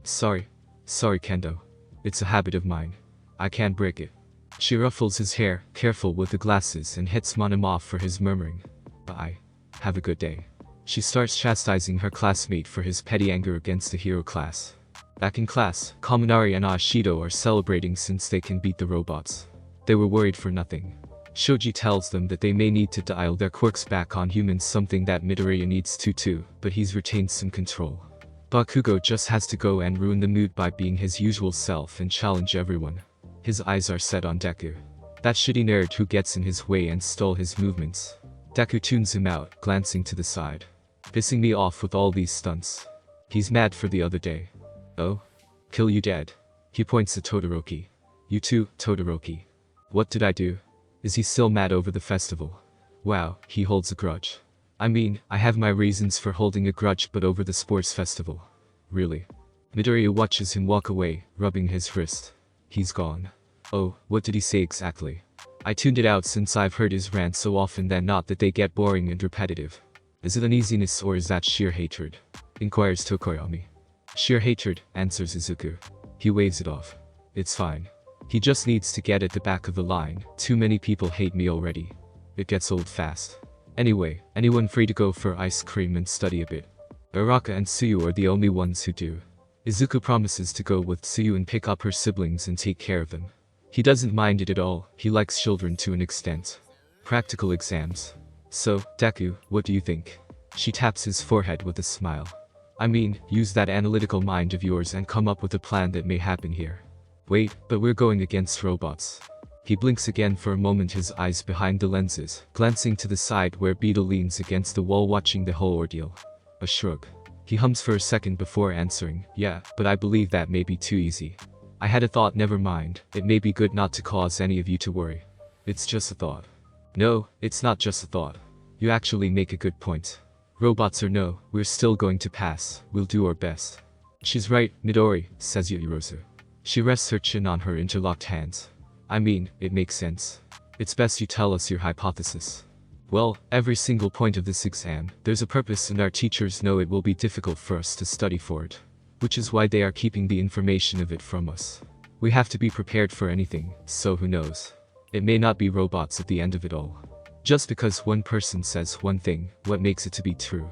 Sorry Kendo. It's a habit of mine. I can't break it. She ruffles his hair, careful with the glasses, and hits Manam off for his murmuring. Bye. Have a good day. She starts chastising her classmate for his petty anger against the hero class. Back in class, Kaminari and Ashido are celebrating since they can beat the robots. They were worried for nothing. Shoji tells them that they may need to dial their quirks back on humans, something that Midoriya needs to too, but he's retained some control. Bakugo just has to go and ruin the mood by being his usual self and challenge everyone. His eyes are set on Deku. That shitty nerd who gets in his way and stole his movements. Deku tunes him out, glancing to the side. Pissing me off with all these stunts. He's mad for the other day. Oh? Kill you dead. He points at Todoroki. You too, Todoroki. What did I do? Is he still mad over the festival? Wow, he holds a grudge. I mean, I have my reasons for holding a grudge, but over the sports festival. Really? Midoriya watches him walk away, rubbing his wrist. He's gone. Oh, what did he say exactly? I tuned it out since I've heard his rants so often than not that they get boring and repetitive. Is it uneasiness or is that sheer hatred? Inquires Tokoyami. Sheer hatred, answers Izuku. He waves it off. It's fine. He just needs to get at the back of the line. Too many people hate me already. It gets old fast. Anyway, anyone free to go for ice cream and study a bit? Araka and Tsuyu are the only ones who do. Izuku promises to go with Tsuyu and pick up her siblings and take care of them. He doesn't mind it at all, he likes children to an extent. Practical exams. So, Deku, what do you think? She taps his forehead with a smile. I mean, use that analytical mind of yours and come up with a plan that may happen here. Wait, but we're going against robots. He blinks again for a moment, his eyes behind the lenses, glancing to the side where Beetle leans against the wall watching the whole ordeal. A shrug. He hums for a second before answering, yeah, but I believe that may be too easy. I had a thought, never mind, it may be good not to cause any of you to worry. It's just a thought. No, it's not just a thought. You actually make a good point. Robots or no, we're still going to pass, we'll do our best. She's right, Midori, says Yuirozu. She rests her chin on her interlocked hands. I mean, it makes sense. It's best you tell us your hypothesis. Well, every single point of this exam, there's a purpose and our teachers know it will be difficult for us to study for it. Which is why they are keeping the information of it from us. We have to be prepared for anything, so who knows? It may not be robots at the end of it all. Just because one person says one thing, what makes it to be true?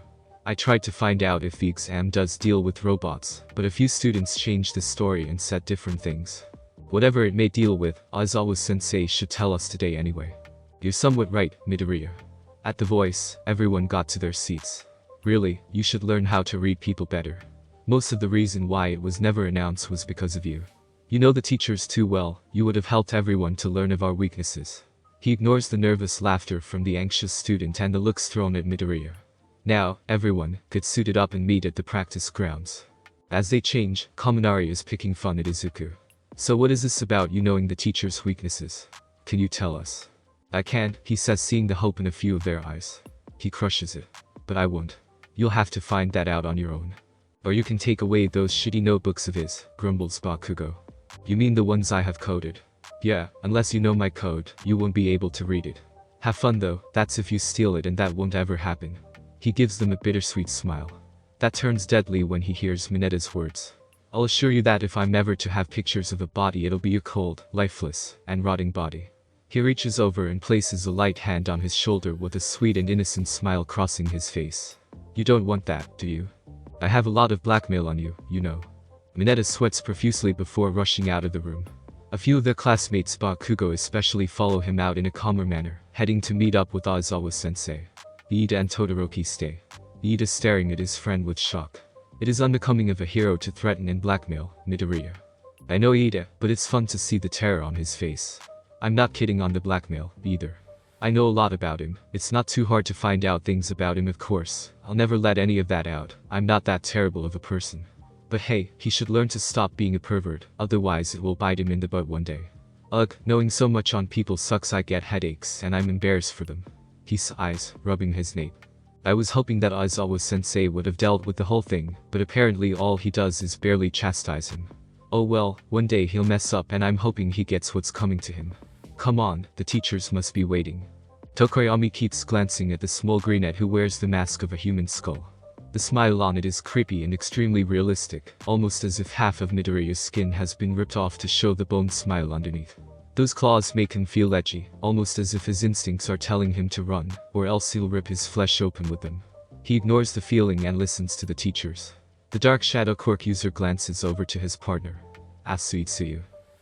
I tried to find out if the exam does deal with robots, but a few students changed the story and said different things. Whatever it may deal with, Aizawa-sensei should tell us today anyway. You're somewhat right, Midoriya. At the voice, everyone got to their seats. Really, you should learn how to read people better. Most of the reason why it was never announced was because of you. You know the teachers too well, you would have helped everyone to learn of our weaknesses. He ignores the nervous laughter from the anxious student and the looks thrown at Midoriya. Now, everyone, get suited up and meet at the practice grounds. As they change, Kaminari is picking fun at Izuku. So what is this about you knowing the teacher's weaknesses? Can you tell us? I can, he says, seeing the hope in a few of their eyes. He crushes it. But I won't. You'll have to find that out on your own. Or you can take away those shitty notebooks of his, grumbles Bakugo. You mean the ones I have coded? Yeah, unless you know my code, you won't be able to read it. Have fun though, that's if you steal it and that won't ever happen. He gives them a bittersweet smile. That turns deadly when he hears Minetta's words. I'll assure you that if I'm ever to have pictures of a body, it'll be a cold, lifeless, and rotting body. He reaches over and places a light hand on his shoulder with a sweet and innocent smile crossing his face. You don't want that, do you? I have a lot of blackmail on you, you know. Minetta sweats profusely before rushing out of the room. A few of their classmates, Bakugo especially, follow him out in a calmer manner, heading to meet up with Aizawa-sensei. Iida and Todoroki stay. Iida staring at his friend with shock. It is unbecoming of a hero to threaten and blackmail, Midoriya. I know Iida, but it's fun to see the terror on his face. I'm not kidding on the blackmail, either. I know a lot about him, it's not too hard to find out things about him, of course. I'll never let any of that out, I'm not that terrible of a person. But hey, he should learn to stop being a pervert, otherwise it will bite him in the butt one day. Ugh, knowing so much on people sucks, I get headaches and I'm embarrassed for them. He sighs, rubbing his nape. I was hoping that Aizawa-sensei would have dealt with the whole thing, but apparently all he does is barely chastise him. Oh well, one day he'll mess up and I'm hoping he gets what's coming to him. Come on, the teachers must be waiting. Tokoyami keeps glancing at the small greenette who wears the mask of a human skull. The smile on it is creepy and extremely realistic, almost as if half of Midoriya's skin has been ripped off to show the bone smile underneath. Those claws make him feel edgy, almost as if his instincts are telling him to run, or else he'll rip his flesh open with them. He ignores the feeling and listens to the teachers. The Dark Shadow Quirk user glances over to his partner, Tsuyu.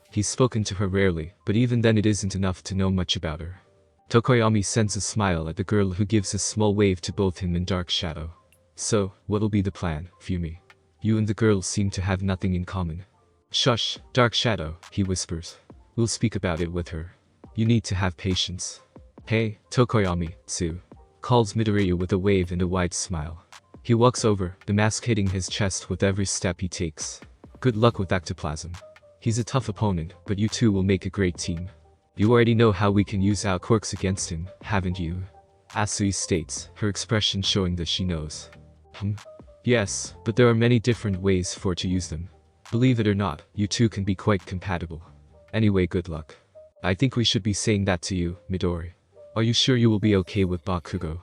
He's spoken to her rarely, but even then it isn't enough to know much about her. Tokoyami sends a smile at the girl who gives a small wave to both him and Dark Shadow. So, what'll be the plan, Fumi? You and the girl seem to have nothing in common. Shush, Dark Shadow, he whispers. We'll speak about it with her. You need to have patience. Hey, Tokoyami, Tsu. Calls Midoriya with a wave and a wide smile. He walks over, the mask hitting his chest with every step he takes. Good luck with ectoplasm. He's a tough opponent, but you two will make a great team. You already know how we can use our quirks against him, haven't you? Asui states, her expression showing that she knows. Yes, but there are many different ways for to use them. Believe it or not, you two can be quite compatible. Anyway, good luck. I think we should be saying that to you, Midori. Are you sure you will be okay with Bakugo?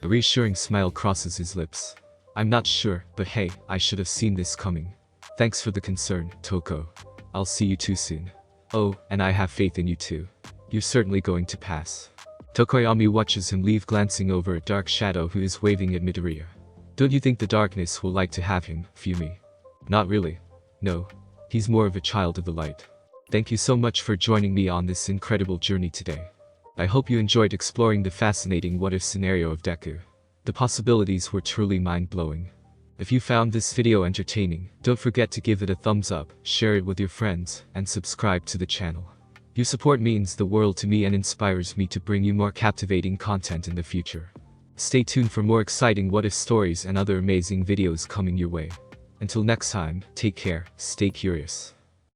A reassuring smile crosses his lips. I'm not sure, but hey, I should have seen this coming. Thanks for the concern, Toko. I'll see you too soon. Oh, and I have faith in you too. You're certainly going to pass. Tokoyami watches him leave, glancing over at Dark Shadow, who is waving at Midoriya. Don't you think the darkness will like to have him, Fumi? Not really. No. He's more of a child of the light. Thank you so much for joining me on this incredible journey today. I hope you enjoyed exploring the fascinating what-if scenario of Deku. The possibilities were truly mind-blowing. If you found this video entertaining, don't forget to give it a thumbs up, share it with your friends, and subscribe to the channel. Your support means the world to me and inspires me to bring you more captivating content in the future. Stay tuned for more exciting what-if stories and other amazing videos coming your way. Until next time, take care, stay curious.